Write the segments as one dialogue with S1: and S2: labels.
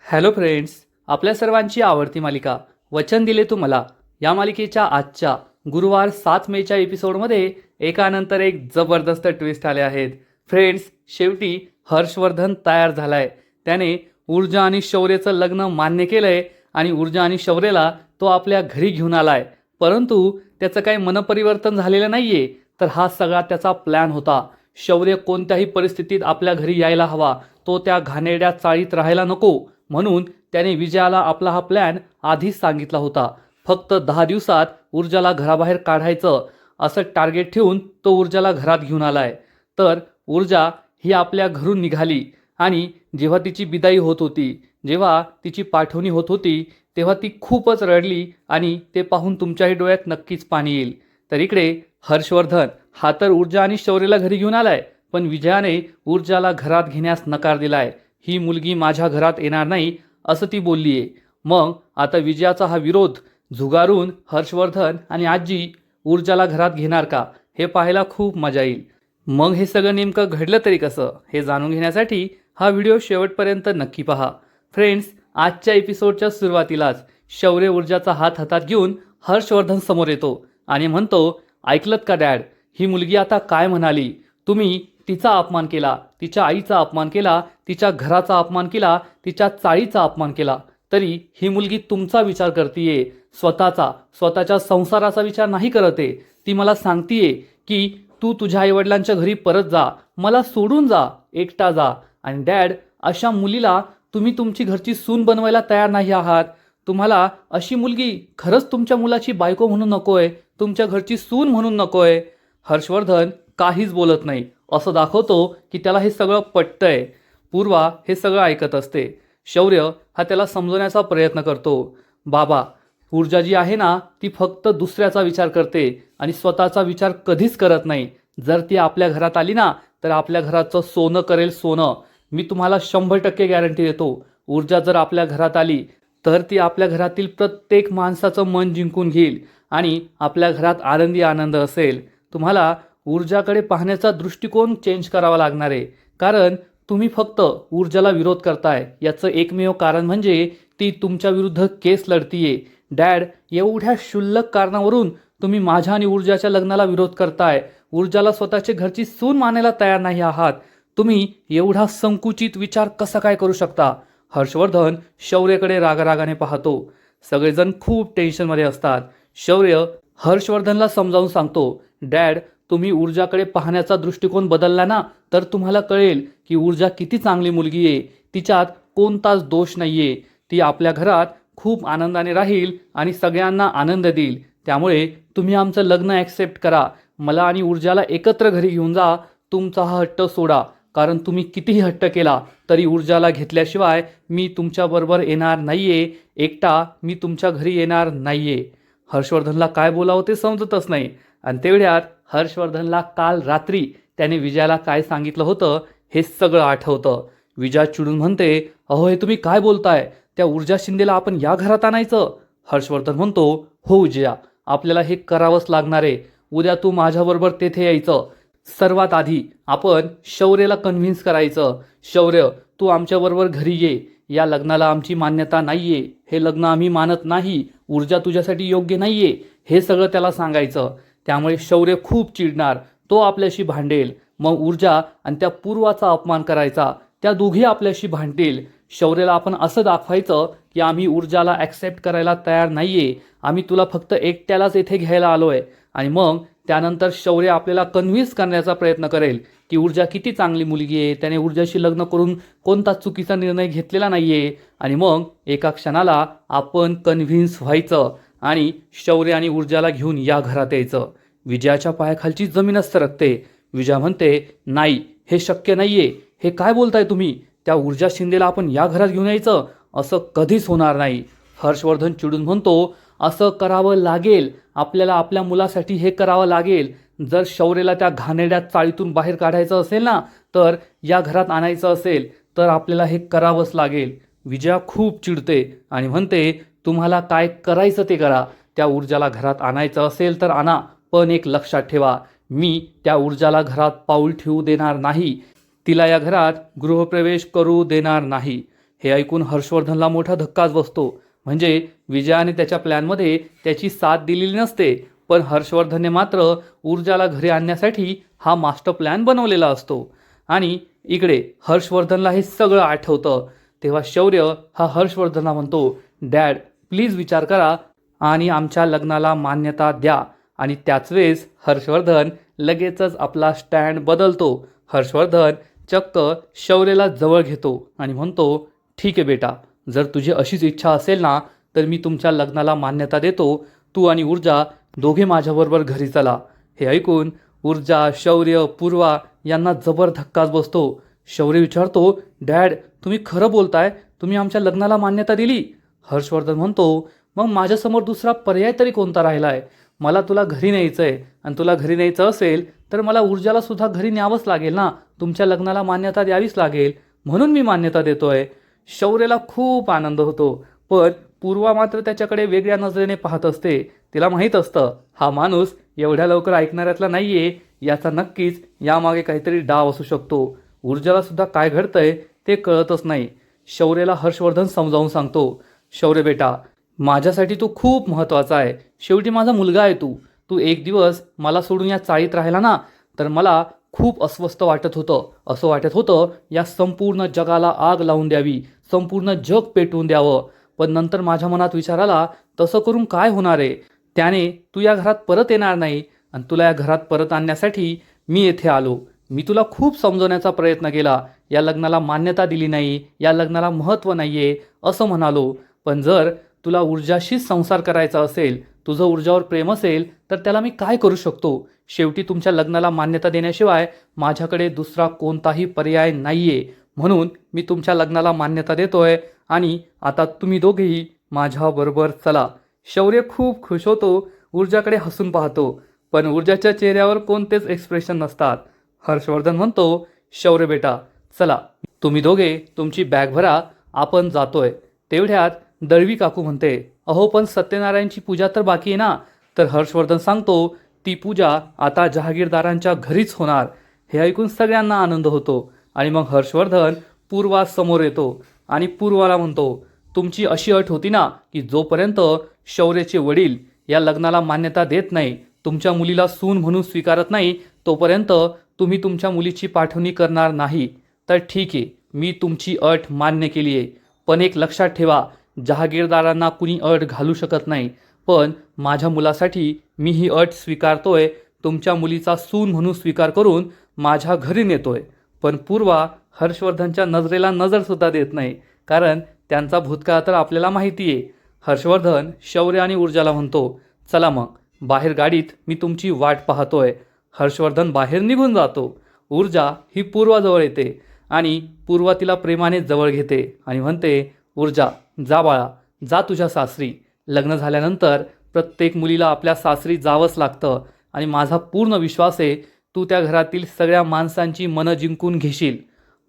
S1: Hello friends, आपल्या सर्वांची आवडती मालिका वचन दिले तू मला या मालिकेच्या आजच्या गुरुवार 7 मेच्या एपिसोडमध्ये एकानंतर एक जबरदस्त ट्विस्ट आले आहेत. फ्रेंड्स, शेवटी हर्षवर्धन तयार झालाय. त्याने ऊर्जा आणि शौर्यचं लग्न मान्य केलंय आणि ऊर्जा आणि शौर्यला तो आपल्या घरी घेऊन आलाय. परंतु त्याचं काही मनपरिवर्तन झालेलं नाहीये. तर हा सगळा त्याचा प्लॅन होता. शौर्य कोणत्याही परिस्थितीत आपल्या घरी यायला हवा, तो त्या घाणेरड्या चाळीत राहायला नको, म्हणून त्याने विजयाला आपला हा प्लॅन आधीच सांगितला होता. फक्त 10 दिवसात ऊर्जाला घराबाहेर काढायचं असं टार्गेट ठेवून तो ऊर्जाला घरात घेऊन आलाय. तर ऊर्जा ही आपल्या घरून निघाली आणि जेव्हा तिची बिदाई होत होती, जेव्हा तिची पाठवणी होत होती, तेव्हा ती खूपच रडली आणि ते पाहून तुमच्याही डोळ्यात नक्कीच पाणी येईल. तर इकडे हर्षवर्धन हा तर ऊर्जा आणि शौर्यला घरी घेऊन आलाय, पण विजयाने ऊर्जाला घरात घेण्यास नकार दिलाय. ही मुलगी माझ्या घरात येणार नाही असं ती बोललीये. मग आता विजयाचा हा विरोध झुगारून हर्षवर्धन आणि आजी ऊर्जाला घरात घेणार का, हे पाहायला खूप मजा येईल. मग हे सगळं नेमकं घडलं तरी कसं, हे जाणून घेण्यासाठी हा व्हिडिओ शेवटपर्यंत नक्की पहा. फ्रेंड्स, आजच्या एपिसोडच्या सुरुवातीलाच शौर्य ऊर्जाचा हात हातात घेऊन हर्षवर्धन समोर येतो आणि म्हणतो, ऐकलत का डॅड, ही मुलगी आता काय म्हणाली? तुम्ही तिचा अपमान केला, तिच्या आईचा अपमान केला, तिच्या घराचा अपमान केला, तिच्या चाळीचा अपमान केला, तरी ही मुलगी तुमचा विचार करतीये, स्वतःच्या संसाराचा विचार नाही करते. ती मला सांगतीये की तू तुझ्या आईवडिलांच्या घरी परत जा, मला सोडून जा, एकटा जा. आणि डॅड, अशा मुलीला तुम्ही तुमची घरची सून बनवायला तयार नाही आहात. तुम्हाला अशी मुलगी खरंच तुमच्या मुलाची बायको म्हणून नकोय, तुमच्या घरची सून म्हणून नकोय. हर्षवर्धन काहीच बोलत नाही, असं दाखवतो की त्याला हे सगळं पटतंय. पूर्वा हे सगळं ऐकत असते. शौर्य हा त्याला समजवण्याचा प्रयत्न करतो. बाबा, ऊर्जा जी आहे ना, ती फक्त दुसऱ्याचा विचार करते आणि स्वतःचा विचार कधीच करत नाही. जर ती आपल्या घरात आली ना, तर आपल्या घराचं सोनं करेल सोनं. मी तुम्हाला 100% गॅरंटी देतो. ऊर्जा जर आपल्या घरात आली तर ती आपल्या घरातील प्रत्येक माणसाचं मन जिंकून घेईल आणि आपल्या घरात आनंदी आनंद असेल. तुम्हाला ऊर्जाकडे पाहण्याचा दृष्टिकोन चेंज करावा लागणार आहे. कारण तुम्ही फक्त ऊर्जाला विरोध करताय, याचं एकमेव कारण म्हणजे ती तुमच्या विरुद्ध केस लढतीये. डॅड, एवढ्या क्षुल्लक कारणावरून तुम्ही माझ्या आणि ऊर्जाच्या लग्नाला विरोध करताय. ऊर्जाला स्वतःची घरची सून मानायला तयार नाही आहात. तुम्ही एवढा संकुचित विचार कसा काय करू शकता? हर्षवर्धन शौर्यकडे रागारागाने पाहतो. सगळेजण खूप टेन्शनमध्ये असतात. शौर्य हर्षवर्धनला समजावून सांगतो, डॅड, तुम्ही ऊर्जाकडे पाहण्याचा दृष्टिकोन बदलला ना, तर तुम्हाला कळेल की ऊर्जा किती चांगली मुलगी आहे. तिच्यात कोणताच दोष नाहीये. ती आपल्या घरात खूप आनंदाने राहील आणि सगळ्यांना आनंद देईल. त्यामुळे तुम्ही आमचं लग्न ॲक्सेप्ट करा. मला आणि ऊर्जाला एकत्र घरी घेऊन जा. तुमचा हा हट्ट सोडा, कारण तुम्ही कितीही हट्ट केला तरी ऊर्जाला घेतल्याशिवाय मी तुमच्याबरोबर येणार नाहीये. एकटा मी तुमच्या घरी येणार नाहीये. हर्षवर्धनला काय बोलावं ते समजतच नाही. आणि तेवढ्यात हर्षवर्धनला काल रात्री त्याने विजयाला काय सांगितलं होतं हे सगळं आठवतं. विजया चिडून म्हणते, अहो, हे तुम्ही काय बोलताय? त्या ऊर्जा शिंदेला आपण या घरात आणायचं? हर्षवर्धन म्हणतो, हो विजया, आपल्याला हे करावंच लागणार आहे. उद्या तू माझ्याबरोबर तेथे यायचं. सर्वात आधी आपण शौर्यला कन्व्हिन्स करायचं. शौर्य, तू आमच्याबरोबर घरी ये. या लग्नाला आमची मान्यता नाहीये. हे लग्न आम्ही मानत नाही. ऊर्जा तुझ्यासाठी योग्य नाहीये, हे सगळं त्याला सांगायचं. त्यामुळे शौर्य खूप चिडणार, तो आपल्याशी भांडेल. मग ऊर्जा आणि त्या पूर्वाचा अपमान करायचा, त्या दोघी आपल्याशी भांडतील. शौर्यला आपण असं दाखवायचं की आम्ही ऊर्जाला ॲक्सेप्ट करायला तयार नाहीये, आम्ही तुला फक्त एकट्यालाच येथे घ्यायला आलोय. आणि मग त्यानंतर शौर्य आपल्याला कन्व्हिन्स करण्याचा प्रयत्न करेल की ऊर्जा किती चांगली मुलगी आहे, त्याने ऊर्जाशी लग्न करून कोणताच चुकीचा निर्णय घेतलेला नाहीये. आणि मग एका क्षणाला आपण कन्व्हिन्स व्हायचं आणि शौर्य आणि ऊर्जाला घेऊन या घरात यायचं. विजयाच्या पायाखालची जमीनच सरकते. विजया म्हणते, नाही, हे शक्य नाहीये. हे काय बोलताय तुम्ही? त्या ऊर्जा शिंदेला आपण या घरात घेऊन यायचं? असं कधीच होणार नाही. हर्षवर्धन चिडून म्हणतो, असं करावं लागेल. आपल्याला आपल्या मुलासाठी हे करावं लागेल. जर शौर्यला त्या घाणेरड्या चाळीतून बाहेर काढायचं असेल ना, तर या घरात आणायचं असेल तर आपल्याला हे करावंच लागेल. विजया खूप चिडते आणि म्हणते, तुम्हाला काय करायचं ते करा. त्या ऊर्जाला घरात आणायचं असेल तर आणा, पण एक लक्षात ठेवा, मी त्या ऊर्जाला घरात पाऊल ठेवू देणार नाही. तिला या घरात गृहप्रवेश करू देणार नाही. हे ऐकून हर्षवर्धनला मोठा धक्काच बसतो. म्हणजे विजयाने त्याच्या प्लॅनमध्ये त्याची साथ दिलेली नसते, पण हर्षवर्धनने मात्र ऊर्जाला घरी आणण्यासाठी हा मास्टर प्लॅन बनवलेला असतो. आणि इकडे हर्षवर्धनला हे सगळं आठवतं. तेव्हा शौर्य हा हर्षवर्धनला म्हणतो, डॅड प्लीज विचार करा आणि आमच्या लग्नाला मान्यता द्या. आणि त्याच वेळेस हर्षवर्धन लगेचच आपला स्टँड बदलतो. हर्षवर्धन चक्क शौर्यला जवळ घेतो आणि म्हणतो, ठीक आहे बेटा, जर तुझी अशीच इच्छा असेल ना तर मी तुमच्या लग्नाला मान्यता देतो. तू आणि ऊर्जा दोघे माझ्याबरोबर घरी चला. हे ऐकून ऊर्जा, शौर्य, पूर्वा यांना जबर धक्काच बसतो. शौर्य विचारतो, डॅड तुम्ही खरं बोलताय, तुम्ही आमच्या लग्नाला मान्यता दिली? हर्षवर्धन म्हणतो, मग माझ्यासमोर दुसरा पर्याय तरी कोणता राहिला आहे? मला तुला घरी न्यायचं आहे आणि तुला घरी न्यायचं असेल तर मला ऊर्जाला सुद्धा घरी न्यावंच लागेल ना. तुमच्या लग्नाला मान्यता द्यावीच लागेल, म्हणून मी मान्यता देतोय. शौर्यला खूप आनंद होतो, पण पूर्वा मात्र त्याच्याकडे वेगळ्या नजरेने पाहत असते. तिला माहीत असतं हा माणूस एवढ्या लवकर ऐकणाऱ्यातला नाहीये, याचा नक्कीच यामागे काहीतरी डाव असू शकतो. ऊर्जाला सुद्धा काय घडतंय ते कळतच नाही. शौर्यला हर्षवर्धन समजावून सांगतो, शौर्य बेटा, माझ्यासाठी तू खूप महत्त्वाचा आहे. शेवटी माझा मुलगा आहे तू. तू एक दिवस मला सोडून या चाळीत राहिला ना तर मला खूप अस्वस्थ वाटत होतं. असं वाटत होतं या संपूर्ण जगाला आग लावून द्यावी, संपूर्ण जग पेटवून द्यावं. पण नंतर माझ्या मनात विचार आला, तसं करून काय होणार आहे? त्याने तू या घरात परत येणार नाही आणि तुला या घरात परत आणण्यासाठी मी येथे आलो. मी तुला खूप समजवण्याचा प्रयत्न केला, या लग्नाला मान्यता दिली नाही, या लग्नाला महत्त्व नाही आहे असं म्हणालो. पण जर तुला ऊर्जाशीच संसार करायचा असेल, तुझं ऊर्जावर प्रेम असेल तर त्याला मी काय करू शकतो? शेवटी तुमच्या लग्नाला मान्यता देण्याशिवाय माझ्याकडे दुसरा कोणताही पर्याय नाहीये. म्हणून मी तुमच्या लग्नाला मान्यता देतोय आणि आता तुम्ही दोघेही माझ्याबरोबर चला. शौर्य खूप खुश होतो, ऊर्जाकडे हसून पाहतो, पण ऊर्जाच्या चेहऱ्यावर कोणतेच एक्सप्रेशन नसतात. हर्षवर्धन म्हणतो, शौर्य बेटा चला, तुम्ही दोघे तुमची बॅग भरा, आपण जातोय. तेवढ्यात दळवी काकू म्हणते, अहो पण सत्यनारायणची पूजा तर बाकी आहे ना. तर हर्षवर्धन सांगतो, ती पूजा आता जहागीरदारांच्या घरीच होणार. हे ऐकून सगळ्यांना आनंद होतो आणि मग हर्षवर्धन पूर्वा समोर येतो आणि पूर्वाला म्हणतो, तुमची अशी अट होती ना की जोपर्यंत शौर्याचे वडील या लग्नाला मान्यता देत नाही, तुमच्या मुलीला सून म्हणून स्वीकारत नाही, तोपर्यंत तुम्ही तुमच्या मुलीची पाठवणी करणार नाही. तर ठीक आहे, मी तुमची अट मान्य केली आहे. पण एक लक्षात ठेवा, जहागीरदारांना कुणी अट घालू शकत नाही. पण माझ्या मुलासाठी मी ही अट स्वीकारतोय. तुमच्या मुलीचा सून म्हणून स्वीकार करून माझ्या घरी नेतोय. पण पूर्वा हर्षवर्धनच्या नजरेला नजरसुद्धा देत नाही, कारण त्यांचा भूतकाळ तर आपल्याला माहिती आहे. हर्षवर्धन शौर्य आणि ऊर्जाला म्हणतो, चला मग बाहेर गाडीत मी तुमची वाट पाहतोय. हर्षवर्धन बाहेर निघून जातो. ऊर्जा ही पूर्वाजवळ येते आणि पूर्वा तिला प्रेमाने जवळ घेते आणि म्हणते, ऊर्जा जा बाळा, जा तुझ्या सासरी. लग्न झाल्यानंतर प्रत्येक मुलीला आपल्या सासरी जावंच लागतं आणि माझा पूर्ण विश्वास आहे तू त्या घरातील सगळ्या माणसांची मनं जिंकून घेशील.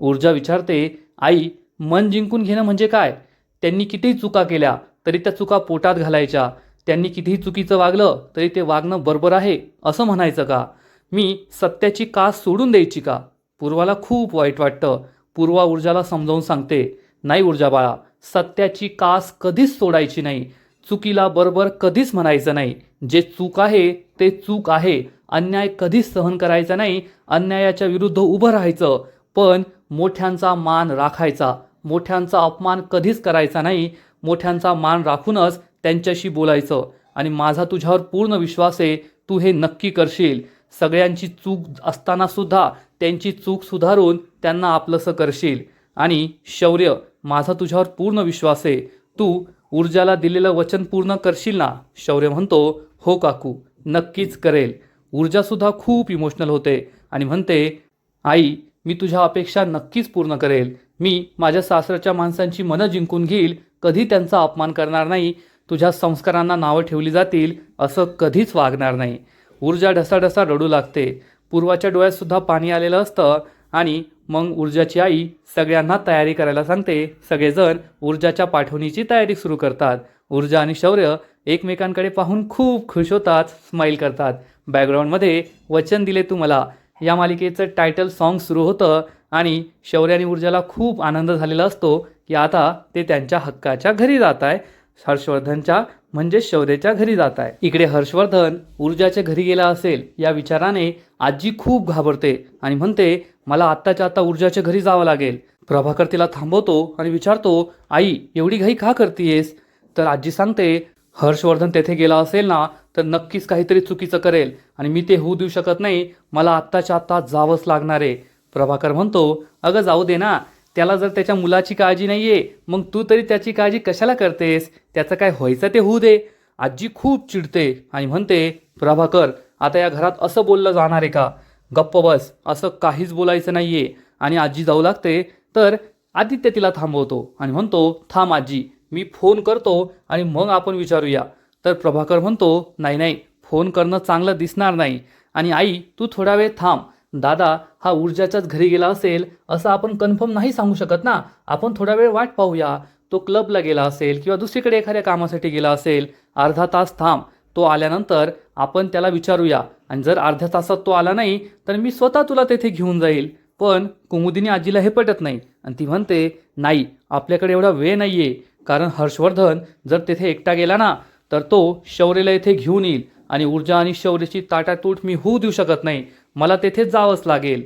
S1: ऊर्जा विचारते, आई मन जिंकून घेणं म्हणजे काय? त्यांनी कितीही चुका केल्या तरी त्या चुका पोटात घालायच्या. त्यांनी कितीही चुकीचं वागलं तरी ते वागणं बरोबर आहे असं म्हणायचं का? मी सत्याची कास सोडून द्यायची का? पूर्वाला खूप वाईट वाटतं. पूर्वा ऊर्जाला समजावून सांगते, नाही ऊर्जा बाळा, सत्याची कास कधीच सोडायची नाही. चुकीला बरोबर कधीच म्हणायचं नाही. जे चूक आहे ते चूक आहे. अन्याय कधीच सहन करायचा नाही. अन्यायाच्या विरुद्ध उभं राहायचं, पण मोठ्यांचा मान राखायचा. मोठ्यांचा अपमान कधीच करायचा नाही. मोठ्यांचा मान राखूनच त्यांच्याशी बोलायचं. आणि माझा तुझ्यावर पूर्ण विश्वास आहे, तू हे नक्की करशील. सगळ्यांची चूक असताना सुद्धा त्यांची चूक सुधारून त्यांना आपलंसं करशील. आणि शौर्य, माझा तुझ्यावर पूर्ण विश्वास आहे, तू ऊर्जाला दिलेलं वचन पूर्ण करशील ना? शौर्य म्हणतो, हो काकू, नक्कीच करेल. ऊर्जासुद्धा खूप इमोशनल होते आणि म्हणते, आई मी तुझ्या अपेक्षा नक्कीच पूर्ण करेल. मी माझ्या सासरच्या माणसांची मनं जिंकून घेईल, कधी त्यांचा अपमान करणार नाही. तुझ्या संस्कारांना नावं ठेवली जातील असं कधीच वागणार नाही. ऊर्जा ढसाढसा रडू लागते. पूर्वाच्या डोळ्यातसुद्धा पाणी आलेलं असतं आणि मग ऊर्जाची आई सगळ्यांना तयारी करायला सांगते. सगळेजण ऊर्जाच्या पाठवणीची तयारी सुरू करतात. ऊर्जा आणि शौर्य एकमेकांकडे पाहून खूप खुश होतात, स्माईल करतात. बॅकग्राऊंडमध्ये वचन दिले तू मला या मालिकेचं टायटल सॉन्ग सुरू होतं आणि शौर्य आणि ऊर्जाला खूप आनंद झालेला असतो. की आता ते त्यांच्या हक्काच्या घरी जात आहे, हर्षवर्धनच्या म्हणजे शौर्याच्या घरी जात आहे. इकडे हर्षवर्धन ऊर्जाच्या घरी गेला असेल या विचाराने आजी खूप घाबरते आणि म्हणते मला आत्ताच्या आत्ता ऊर्जाच्या घरी जावं लागेल. प्रभाकर तिला थांबवतो आणि विचारतो आई एवढी घाई का करतेयस? तर आजी सांगते हर्षवर्धन तेथे गेला असेल ना तर नक्कीच काहीतरी चुकीचं करेल आणि मी ते होऊ देऊ शकत नाही, मला आत्ताच्या आत्ता जावंच लागणार आहे. प्रभाकर म्हणतो अगं जाऊ दे ना, त्याला जर त्याच्या मुलाची काळजी नाहीये मग तू तरी त्याची काळजी कशाला करतेस, त्याचं काय व्हायचं ते होऊ दे. आजी खूप चिडते आणि म्हणते प्रभाकर आता या घरात असं बोललं जाणार आहे का, गप्प बस, असं काहीच बोलायचं नाहीये. आणि आजी जाऊ लागते तर आदित्य तिला थांबवतो आणि म्हणतो थांब आजी, मी फोन करतो आणि मग आपण विचारूया. तर प्रभाकर म्हणतो नाही नाही, फोन करणं चांगलं दिसणार नाही आणि आई तू थोडा वेळ थांब, दादा हा ऊर्जाच्याच घरी गेला असेल असं आपण कन्फर्म नाही सांगू शकत ना, आपण थोडा वेळ वाट पाहूया, तो क्लबला गेला असेल किंवा दुसरीकडे एखाद्या कामासाठी गेला असेल, अर्धा तास थांब, तो आल्यानंतर आपण त्याला विचारूया आणि जर अर्ध्या तासात तो आला नाही तर मी स्वतः तुला तेथे घेऊन जाईल. पण कुमुदिनी आजीला हे पटत नाही आणि ती म्हणते नाही आपल्याकडे एवढा वेळ नाहीये, कारण हर्षवर्धन जर तेथे एकटा गेला ना तर तो शौर्यला इथे घेऊन येईल आणि ऊर्जा आणि शौर्याची ताटातूट मी होऊ देऊ शकत नाही, मला तेथे जावंच लागेल.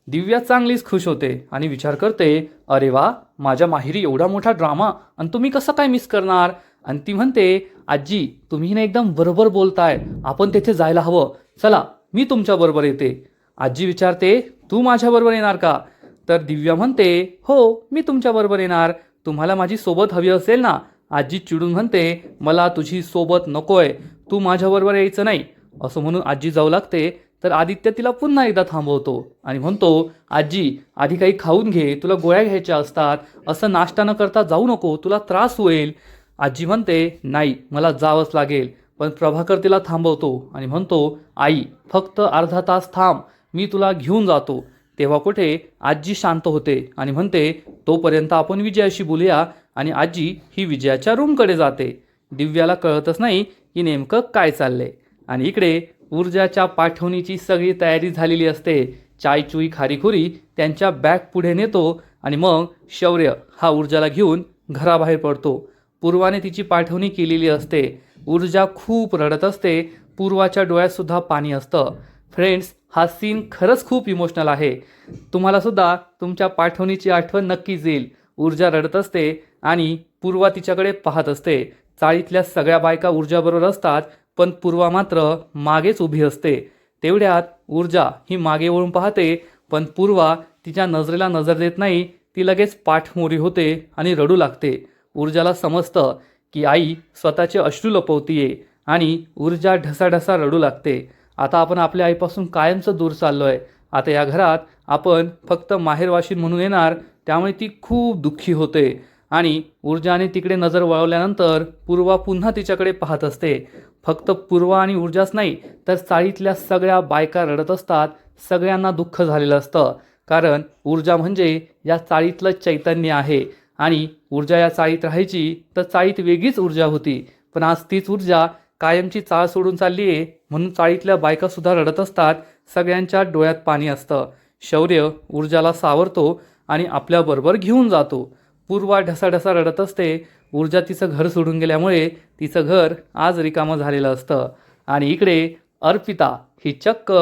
S1: दिव्या चांगलीच खुश होते आणि विचार करते अरे वा, माझ्या माहेरी एवढा मोठा ड्रामा आणि तुम्ही कसं काय मिस करणार. आणि ती म्हणते आजी तुम्ही ना एकदम बरोबर बोलताय, आपण तेथे जायला हवं, चला मी तुमच्या बरोबर येते. आजी विचारते तू माझ्या बरोबर येणार का? तर दिव्या म्हणते हो मी तुमच्या बरोबर येणार, तुम्हाला माझी सोबत हवी असेल ना. आजी चिडून म्हणते मला तुझी सोबत नकोय, तू माझ्याबरोबर यायचं नाही. असं म्हणून आजी जाऊ लागते तर आदित्य तिला पुन्हा एकदा थांबवतो आणि म्हणतो आजी आधी काही खाऊन घे, तुला गोळ्या घ्यायच्या असतात, असं नाश्ता न करता जाऊ नको, तुला त्रास होईल. आजी म्हणते नाही मला जावंच लागेल. पण प्रभाकर तिला थांबवतो आणि म्हणतो आई फक्त अर्धा तास थांब, मी तुला घेऊन जातो. तेव्हा कुठे आजी शांत होते आणि म्हणते तोपर्यंत आपण विजयाशी बोलूया आणि आजी ही विजयाच्या रूमकडे जाते. दिव्याला कळतच नाही की नेमकं काय चाललंय आणि इकडे ऊर्जाच्या पाठवणीची सगळी तयारी झालेली असते. चायचुई खारीखुरी त्यांच्या बॅग पुढे नेतो आणि मग शौर्य हा ऊर्जाला घेऊन घराबाहेर पडतो. पूर्वाने तिची पाठवणी केलेली असते. ऊर्जा खूप रडत असते, पूर्वाच्या डोळ्यातसुद्धा पाणी असतं. फ्रेंड्स हा सीन खरंच खूप इमोशनल आहे. तुम्हाला सुद्धा तुमच्या पाठवणीची आठवण नक्कीच येईल. ऊर्जा रडत असते आणि पूर्वा तिच्याकडे पाहत असते. चाळीतल्या सगळ्या बायका ऊर्जाबरोबर असतात पण पूर्वा मात्र मागेच उभी असते. तेवढ्यात ऊर्जा ही मागे वळून पाहते पण पूर्वा तिच्या नजरेला नजर देत नाही, ती लगेच पाठमोरी होते आणि रडू लागते. ऊर्जाला समजतं की आई स्वतःचे अश्रू लपवतीये आणि ऊर्जा ढसाढसा रडू लागते. आता आपण आपल्या आईपासून कायमचं दूर चाललो आहे, आता या घरात आपण फक्त माहेरवाशीन म्हणून येणार, त्यामुळे ती खूप दुःखी होते. आणि ऊर्जाने तिकडे नजर वळवल्यानंतर पूर्वा पुन्हा तिच्याकडे पाहत असते. फक्त पूर्वा आणि ऊर्जाच नाही तर चाळीतल्या सगळ्या बायका रडत असतात. सगळ्यांना दुःख झालेलं असतं, कारण ऊर्जा म्हणजे या चाळीतलं चैतन्य आहे आणि ऊर्जा या चाळीत राहायची तर चाळीत वेगळीच ऊर्जा होती. पण आज तीच ऊर्जा कायमची चाळ सोडून चालली आहे म्हणून चाळीतल्या बायकासुद्धा रडत असतात. सगळ्यांच्या डोळ्यात पाणी असतं. शौर्य ऊर्जाला सावरतो आणि आपल्याबरोबर घेऊन जातो. पूर्वा ढसाढसा रडत असते. ऊर्जा तिचं घर सोडून गेल्यामुळे तिचं घर आज रिकामं झालेलं असतं. आणि इकडे अर्पिता ही चक्क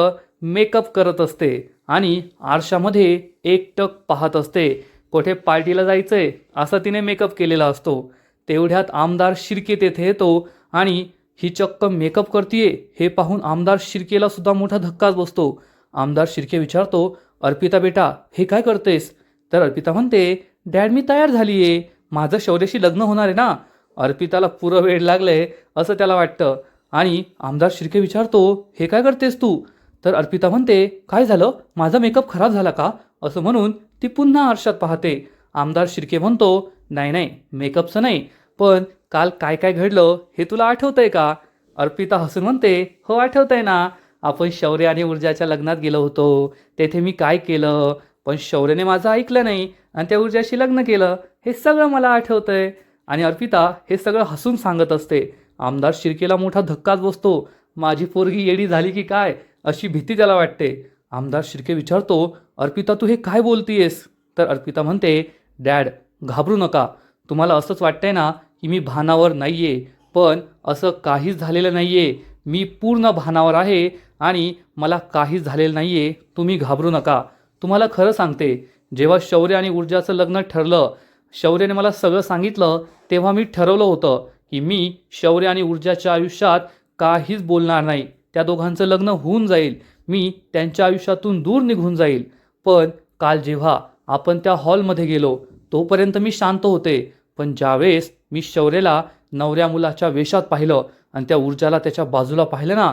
S1: मेकअप करत असते आणि आरशामध्ये एकटक पाहत असते. कुठे पार्टीला जायचंय असं तिने मेकअप केलेला असतो. तेवढ्यात आमदार शिर्के तेथे येतो आणि ही चक्क मेकअप करतीये हे पाहून आमदार शिर्केला सुद्धा मोठा धक्काच बसतो. आमदार शिर्के विचारतो अर्पिता बेटा हे काय करतेस? तर अर्पिता म्हणते डॅड मी तयार झालीये, माझं शौर्याशी लग्न होणार आहे ना. अर्पिताला पुरं वेळ लागलंय असं त्याला वाटतं आणि आमदार शिर्के विचारतो हे काय करतेस तू? तर अर्पिता म्हणते काय झालं, माझा मेकअप खराब झाला का? असं म्हणून ती पुन्हा आरशात पाहते. आमदार शिर्के म्हणतो नाही नाही मेकअपचं नाही, पण काल काय काय घडलं हे तुला आठवतंय का? अर्पिता हसून म्हणते हो आठवतंय ना, आपण शौर्य आणि ऊर्जाच्या लग्नात गेलो होतो, तेथे मी काय केलं, पण शौर्यने माझं ऐकलं नाही आणि त्या ऊर्जाशी लग्न केलं, हे सगळं मला आठवतंय. आणि अर्पिता हे सगळं हसून सांगत असते. आमदार शिर्केला मोठा धक्काच बसतो. माझी पोरगी येडी झाली की काय अशी भीती त्याला वाटते. आमदार शिर्के विचारतो अर्पिता तू हे काय बोलतीयेस? तर अर्पिता म्हणते डॅड घाबरू नका. तुम्हाला असंच वाटतंय ना की मी भानावर नाही आहे, पण असं काहीच झालेलं नाही आहे. मी पूर्ण भानावर आहे आणि मला काहीच झालेलं नाही आहे. तुम्ही घाबरू नका. तुम्हाला खरं सांगते, जेव्हा शौर्य आणि ऊर्जाचं लग्न ठरलं, शौर्याने मला सगळं सांगितलं, तेव्हा मी ठरवलं होतं की मी शौर्य आणि ऊर्जाच्या आयुष्यात काहीच बोलणार नाही. त्या दोघांचं लग्न होऊन जाईल. मी त्यांच्या आयुष्यातून दूर निघून जाईल. पण काल जेव्हा आपण त्या हॉलमध्ये गेलो, तोपर्यंत मी शांत होते. पण ज्यावेळेस मी शौर्याला नवऱ्या मुलाच्या वेशात पाहिलं आणि त्या ऊर्जाला त्याच्या बाजूला पाहिलं ना,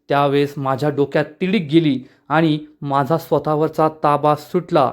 S1: त्यावेळेस माझ्या डोक्यात तिडीक गेली आणि माझा स्वतःवरचा ताबा सुटला.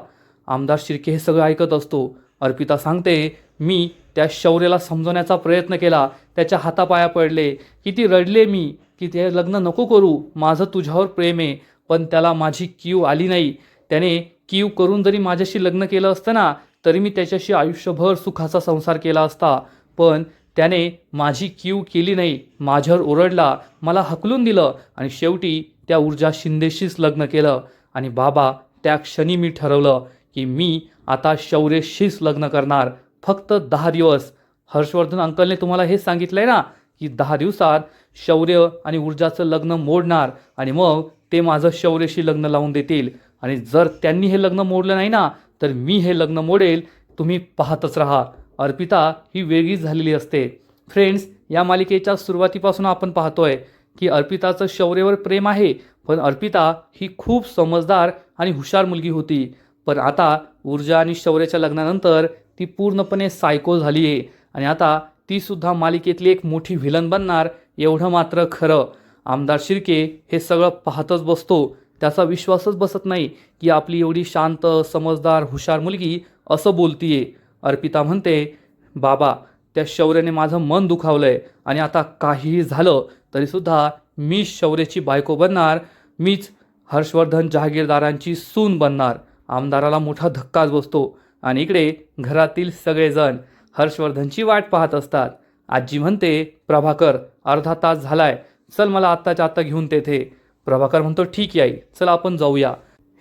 S1: आमदार शिर्के हे सगळं ऐकत असतो. अर्पिता सांगते, मी त्या शौर्याला समजवण्याचा प्रयत्न केला. त्याच्या हातापाया पडले. किती रडले मी की ते लग्न नको करू, माझं तुझ्यावर प्रेम आहे. पण त्याला माझी कीव आली नाही. त्याने कीव करून जरी माझ्याशी लग्न केलं असतं ना, तरी मी त्याच्याशी आयुष्यभर सुखाचा संसार केला असता. पण त्याने माझी कीव केली नाही. माझ्यावर ओरडला, मला हकलून दिलं आणि शेवटी त्या ऊर्जा शिंदेशीच लग्न केलं. आणि बाबा, त्या क्षणी मी ठरवलं की मी आता शौर्यशीच लग्न करणार. फक्त 10 दिवस. हर्षवर्धन अंकलने तुम्हाला हे सांगितलंय ना की 10 दिवसात शौर्य आणि ऊर्जाचं लग्न मोडणार आणि मग ते माझं शौर्यशी लग्न लावून देतील. आणि जर त्यांनी हे लग्न मोडलं नाही ना, तर मी हे लग्न मोडेल. तुम्ही पाहतच राहा. अर्पिता ही वेगळीच झालेली असते. फ्रेंड्स, या मालिकेच्या सुरुवातीपासून आपण पाहतोय की अर्पिताचं शौर्यावर प्रेम आहे, पण अर्पिता ही खूप समजदार आणि हुशार मुलगी होती. पण आता ऊर्जा आणि शौर्याच्या लग्नानंतर ती पूर्णपणे सायको झाली आहे आणि आता ती सुद्धा मालिकेतली एक मोठी व्हिलन बनणार, एवढं मात्र खरं. आमदार शिर्के हे सगळं पाहतच बसतो. त्याचा विश्वासच बसत नाही की आपली एवढी शांत, समजदार, हुशार मुलगी असं बोलतीये. अर्पिता म्हणते, बाबा, त्या शौर्याने माझं मन दुखावलंय आणि आता काहीही झालं तरीसुद्धा मी शौर्याची बायको बनणार. मीच हर्षवर्धन जहागीरदारांची सून बनणार. आमदाराला मोठा धक्काच बसतो आणि इकडे घरातील सगळेजण हर्षवर्धनची वाट पाहत असतात. आजी म्हणते, प्रभाकर, अर्धा तास झालाय, चल मला आत्ताच्या आत्ता घेऊन तेथे. प्रभाकर म्हणतो, ठीक आहे आई, चल आपण जाऊया.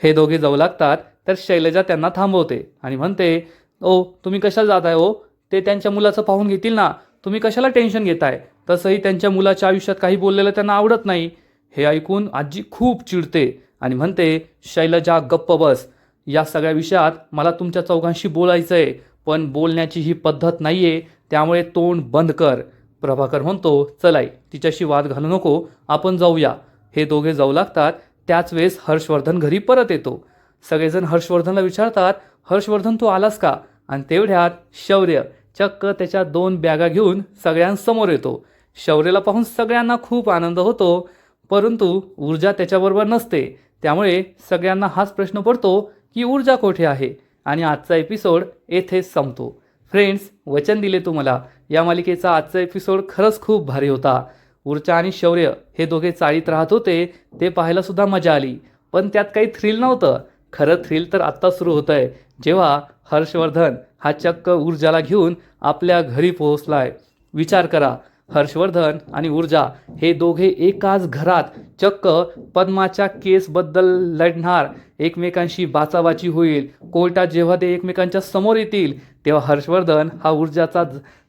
S1: हे दोघे जाऊ लागतात तर शैलजा त्यांना थांबवते आणि म्हणते, ओ तुम्ही कशाला जाताय हो? ते त्यांच्या मुलाचं पाहून घेतील ना, तुम्ही कशाला टेन्शन घेताय? तसंही त्यांच्या मुलाच्या आयुष्यात काही बोललेलं त्यांना आवडत नाही. हे ऐकून आजी खूप चिडते आणि म्हणते, शैलजा गप्प बस. या सगळ्या विषयात मला तुमच्या चौघांशी बोलायचं आहे, पण बोलण्याची ही पद्धत नाही आहे, त्यामुळे तोंड बंद कर. प्रभाकर म्हणतो, चल आई, तिच्याशी वाद घालू नको, आपण जाऊया. हे दोघे जाऊ लागतात. त्याच वेळेस हर्षवर्धन घरी परत येतो. सगळेजण हर्षवर्धनला विचारतात, हर्षवर्धन तू आलास का? आणि तेवढ्यात शौर्य चक्क त्याच्या 2 बॅगा घेऊन सगळ्यांसमोर येतो. शौर्याला पाहून सगळ्यांना खूप आनंद होतो, परंतु ऊर्जा त्याच्याबरोबर नसते. त्यामुळे सगळ्यांना हाच प्रश्न पडतो की ऊर्जा कुठे आहे? आणि आजचा एपिसोड येथेच संपतो. फ्रेंड्स, वचन दिले तुम्हाला, या मालिकेचा आजचा एपिसोड खरंच खूप भारी होता. ऊर्जा आणि शौर्य हे दोघे चाळीत राहत होते, ते पाहायला सुद्धा मजा आली. पण त्यात काही थ्रिल नव्हतं. खरं थ्रिल तर आत्ता सुरू होतं आहे, जेव्हा हर्षवर्धन हा चक्क ऊर्जाला घेऊन आपल्या घरी पोहोचलाय. विचार करा, हर्षवर्धन आणि ऊर्जा हे दोघे एकाच घरात चक्क पद्माच्या केसबद्दल लढणार. एकमेकांशी बाचाबाची होईल. कोर्टात जेव्हा ते एकमेकांच्या समोर येतील, तेव्हा हर्षवर्धन हा ऊर्जाचा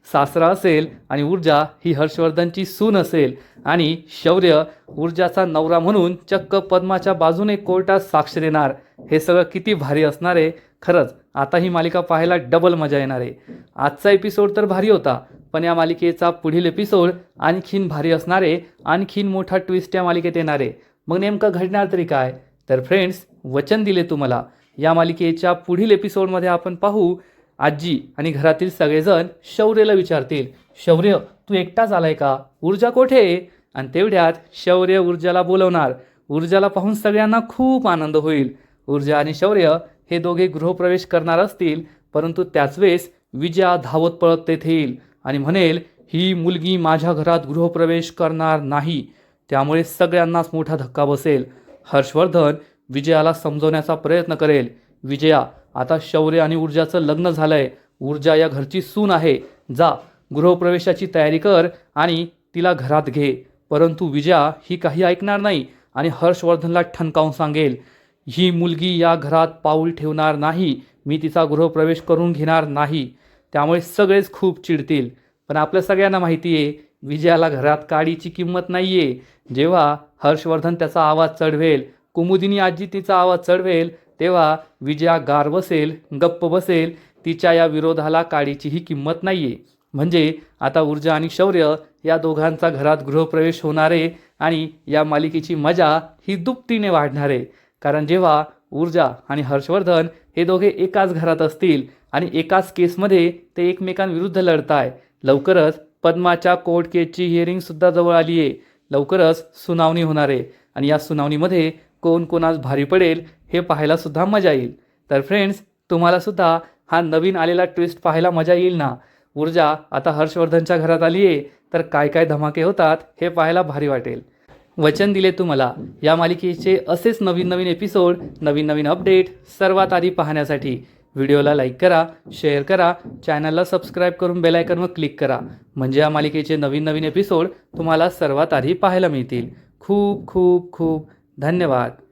S1: सासरा असेल आणि ऊर्जा ही हर्षवर्धनची सून असेल आणि शौर्य ऊर्जाचा नवरा म्हणून चक्क पद्माच्या बाजूने कोर्टात साक्ष देणार. हे सगळं किती भारी असणार आहे. खरंच आता ही मालिका पाहायला डबल मजा येणार आहे. आजचा एपिसोड तर भारी होता, पण या मालिकेचा पुढील एपिसोड आणखीन भारी असणार आहे. आणखीन मोठा ट्विस्ट या मालिकेत येणार आहे. मग नेमकं घडणार तरी काय? तर फ्रेंड्स, वचन दिले तुम्हाला, या मालिकेच्या पुढील एपिसोडमध्ये आपण पाहू, आजी आणि घरातील सगळेजण शौर्यला विचारतील, शौर्य तू एकटाच आलाय का? ऊर्जा कोठे आहे? आणि तेवढ्यात शौर्य ऊर्जाला बोलवणार. ऊर्जाला पाहून सगळ्यांना खूप आनंद होईल. ऊर्जा आणि शौर्य हे दोघे गृहप्रवेश करणार असतील, परंतु त्याच वेळेस विजया धावत पळत तेथे येईल आणि म्हणेल, ही मुलगी माझ्या घरात गृहप्रवेश करणार नाही. त्यामुळे सगळ्यांनाच मोठा धक्का बसेल. हर्षवर्धन विजयाला समजवण्याचा प्रयत्न करेल. विजया, आता शौर्य आणि ऊर्जाचं लग्न झालंय. ऊर्जा या घरची सून आहे. जा, गृहप्रवेशाची तयारी कर आणि तिला घरात घे. परंतु विजया ही काही ऐकणार नाही आणि हर्षवर्धनला ठणकावून सांगेल, ही मुलगी या घरात पाऊल ठेवणार नाही. मी तिचा गृहप्रवेश करून घेणार नाही. त्यामुळे सगळेच खूप चिडतील. पण आपल्या सगळ्यांना माहिती आहे विजयाला घरात काडीची किंमत नाही आहे. जेव्हा हर्षवर्धन त्याचा आवाज चढवेल, कुमुदिनी आजी तिचा आवाज चढवेल, तेव्हा विजया गार बसेल, गप्प बसेल. तिच्या या विरोधाला काडीचीही किंमत नाही आहे. म्हणजे आता ऊर्जा आणि शौर्य या दोघांचा घरात गृहप्रवेश होणार आहे आणि या मालिकेची मजा ही दुपटीने वाढणार आहे. कारण जेव्हा ऊर्जा आणि हर्षवर्धन हे दोघे एकाच घरात असतील आणि एकाच केसमध्ये ते एकमेकांविरुद्ध लढताय. लवकरच पद्माच्या कोर्ट केसची हिअरिंगसुद्धा जवळ आली आहे. लवकरच सुनावणी होणार आहे आणि या सुनावणीमध्ये कोण कोणास भारी पडेल हे पाहायलासुद्धा मजा येईल. तर फ्रेंड्स, तुम्हालासुद्धा हा नवीन आलेला ट्विस्ट पाहायला मजा येईल ना? ऊर्जा आता हर्षवर्धनच्या घरात आली आहे तर काय काय धमाके होतात हे पाहायला भारी वाटेल. वचन दिले तुम्हाला या मालिकेचे असेच नवीन नवीन एपिसोड, नवीन नवीन अपडेट सर्वात आधी पाहण्यासाठी व्हिडिओला लाईक करा, शेअर करा, चॅनलला सबस्क्राईब करून बेल आयकॉनवर क्लिक करा. म्हणजे या मालिकेचे नवीन नवीन एपिसोड तुम्हाला सर्वात आधी पाहायला मिळतील. खूप खूप खूप धन्यवाद.